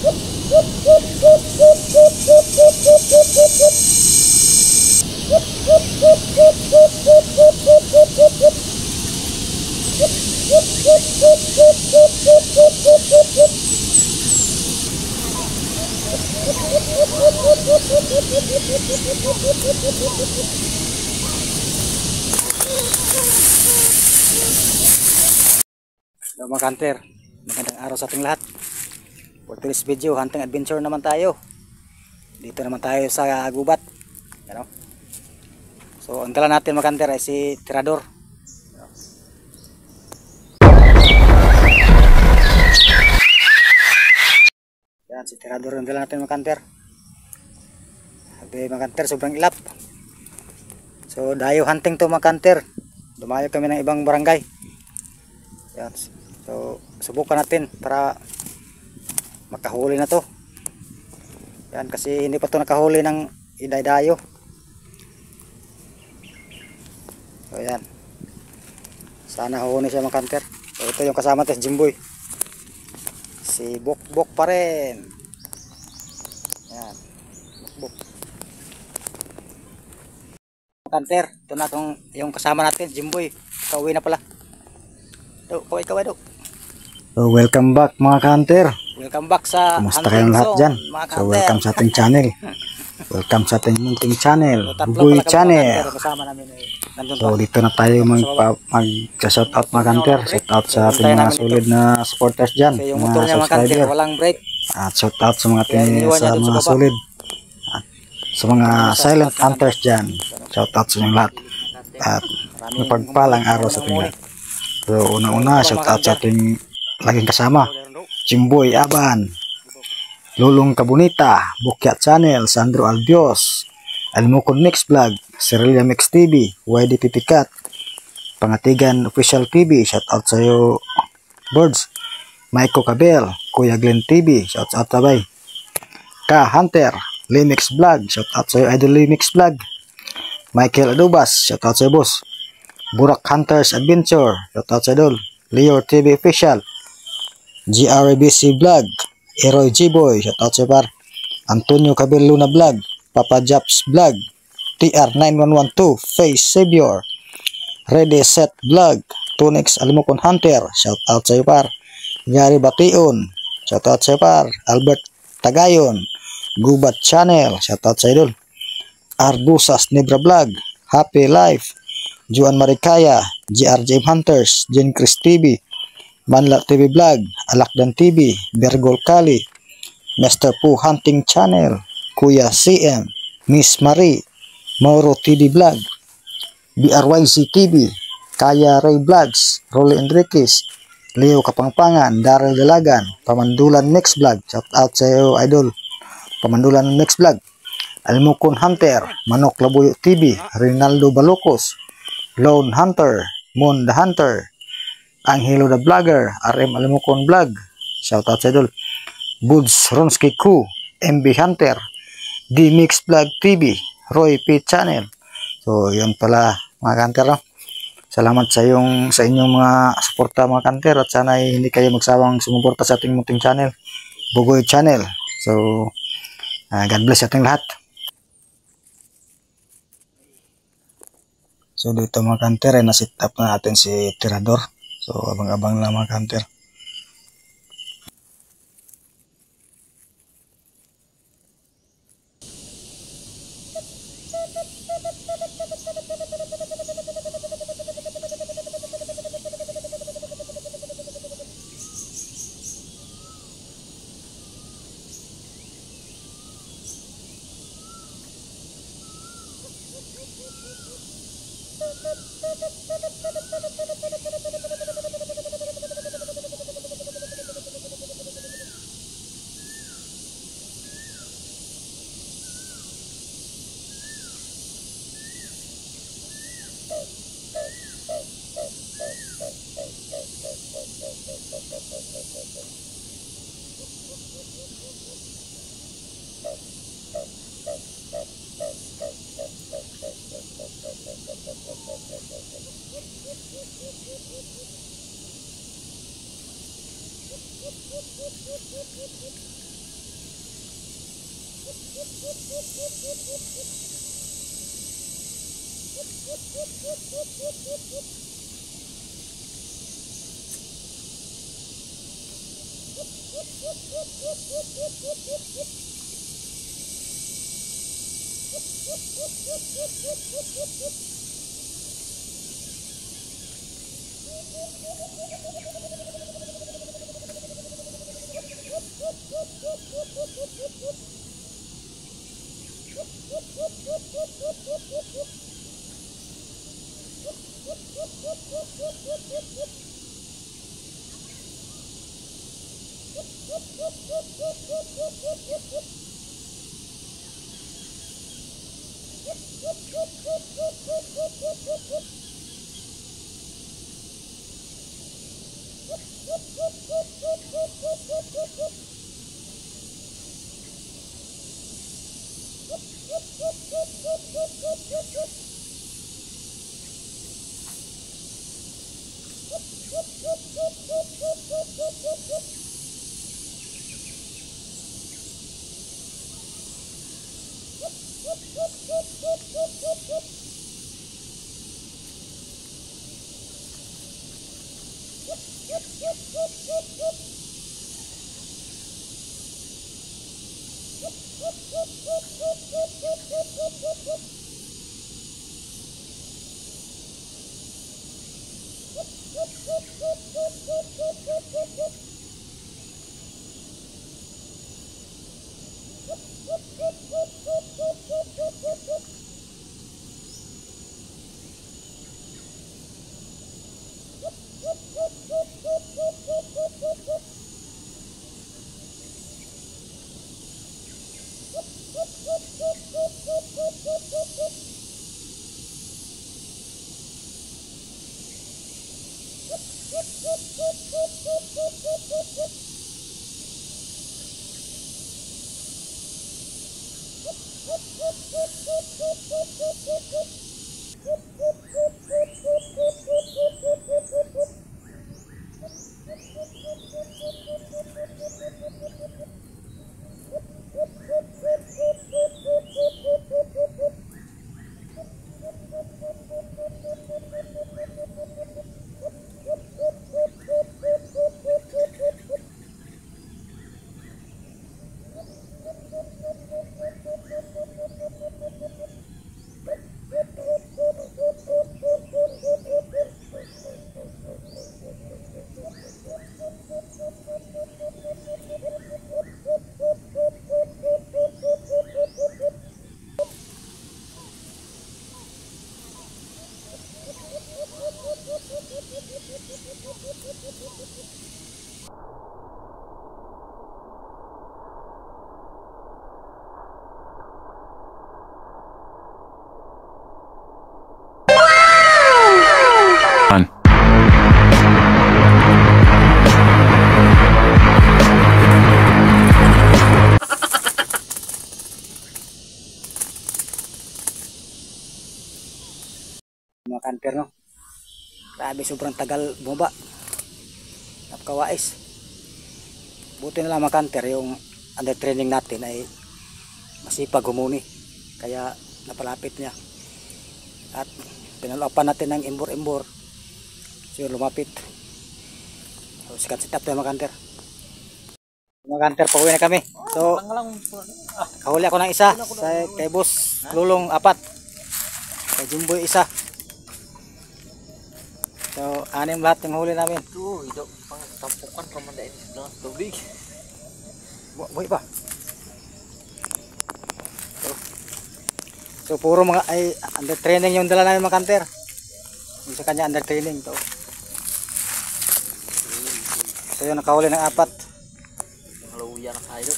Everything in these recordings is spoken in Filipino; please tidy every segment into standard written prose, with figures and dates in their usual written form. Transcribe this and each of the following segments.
Hello mga hunter, magandang araw sa ating lahat. For today's video, hunting adventure naman tayo. Dito naman tayo sa gubat. Ano? So ang dala natin mga hunter ay si Tirador. Yan, si Tirador ang dala natin mga hunter. Sabi mga hunter, sobrang ilap. So dayo hunting to mga hunter. Dumayo kami ng ibang barangay. Yan. So subukan natin para makahuli na to. Yan, kasi hindi pa to nakahuli ng idaydayo. So yan, sana huli siya mga hunter. So ito yung kasama natin, Jimboy, si Bokbok pa rin. Yan, Bokbok mga hunter. Ito na yung kasama natin, Jimboy. Kauwi na pala. Kaway do. So welcome back mga hunter. Welcome back sa kumusta kayong lahat dyan? So welcome sa ating channel. Welcome sa ating munting channel, Bugoy Channel. So dito na tayo mag-shout out mga hunter. Shout out sa ating mga solid na supporters dyan, mga subscriber. At shout out sa mga solid at sa mga silent hunters dyan. Shout out sa inyong lahat. At mapagpalang araw sa ating lahat. So una-una shout out sa ating laging kasama, Jimboy Aban, Lulong Kabunita, Bukya Channel, Sandro Albios, Almukon Mix Vlog, Cerelia Mix TV, YD Pipikat, Pangatigan Official TV, shout out sa iyo Birds, Maiko Kabel, Kuya Glenn TV, shout out tabay, Ka Hunter, Limix Vlog, shout out sa iyo Idol Limix Vlog, Michael Adubas, shout out sa iyo boss, Burak Hunters Adventure, shout out sa Idol, Leo TV Official, GRBC Vlog, Eroy G-Boy, shout out sa par, Antonio Cabelluna Vlog, Papa Japs Vlog, TR9112, Face Savior, Ready Set Vlog, Tunix Alimokon Hunter, shout out sa par, Gary Bation, shout out sa par, Albert Tagayon, Gubat Channel, shout out sa idol, Arbusas Nebra Vlog, Happy Life, Juan Maricaya, GRJ Hunters, Jen Chris TV, Manla TV Vlog, Alakdan TV, Bergol Kali, Mr. Poo Hunting Channel, Kuya CM, Miss Marie, Mauro TV Vlog, BRYC TV, Kaya Ray Vlogs, Rolly Enriquez, Leo Kapangpangan, Daryl Dalagan, Pamandulan Mix Vlog, shout out sa iyo idol, Pamandulan Mix Vlog, Almukon Hunter, Manok Labuyo TV, Rinaldo Balocos, Lone Hunter, Moon the Hunter, Angelo the Vlogger, RM Alimukon Vlog, shout out sa idol, Buds Ronsky Crew, MB Hunter, D-Mix Vlog TV, Roy P Channel. So yun pala mga hunter, no? Salamat sa inyong mga suporta mga hunter, at sana ay hindi kayo magsawang sumuporta sa ating munting channel, Bugoy Channel. So God bless sa ating lahat. So dito mga hunter ay nasit up na natin si Tirador. So abang-abang lang mga hunter. Mga kanter, no? Grabe, sobrang tagal bumaba. Napakawais. Buti na lang mga kanter, yung under training natin ay masipag humuni. Kaya napalapit niya. At pinalapan natin ng imbor-imbor. So lumapit. So, sikat sit up tayo mga kanter. Mga kanter, pauwi na kami. So, kahuli ako ng isa. Kay Boss Lulong 4. Kay Jumboy isa. So, 6 lahat yung huli namin. Ito, ito pang tampukan pamandain ng tubig. Buhay pa. So, puro mga ay under training yung dala namin mga kanter. Yung sa kanya under training to. So, yun nakahuli ng 4. Yung haluya na kayo.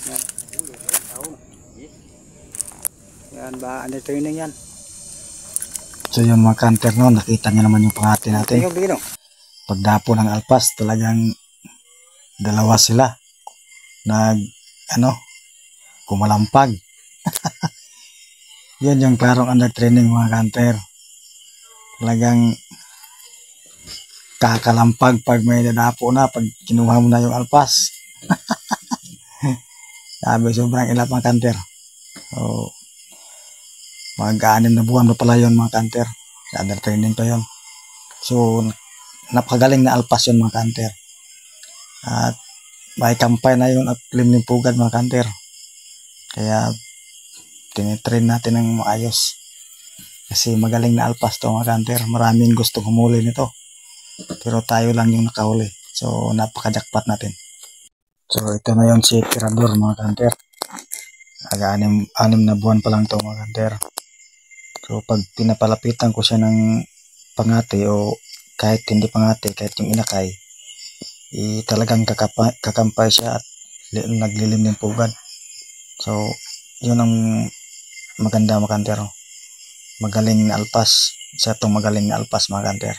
Yan. Yan ba, under training yan. So yun mga kanter, no, nakita nyo naman yung pangati natin. Bino. Pagdapo ng alpas, talagang dalawa sila. Kumalampag. Yan yung klarong under training mga kanter. Talagang kakalampag pag may dadapo na, pag kinuha mo na yung alpas. Sabi, sobrang ilap mga kanter. So, mag-6 na buwan pa pala yun mga kanter. Under training pa yun. So, napakagaling na alpas yun mga kanter. At may kampay na yun at limlimpugad mga kanter. Kaya, tinitrain natin ng maayos. Kasi magaling na alpas to mga kanter. Maraming gustong humuli nito. Pero tayo lang yung nakahuli. So, napaka-jackpot natin. So, ito na yung si Tirador mga kanter. Anim na buwan pa lang to mga kanter. So, pag pinapalapitan ko siya ng pangati o kahit hindi pangati, kahit yung inakay, talagang kakampay siya at naglilim ng pugad. So, yun ang maganda mga kanter. Magaling na alpas. Siya itong magaling na alpas mga kanter.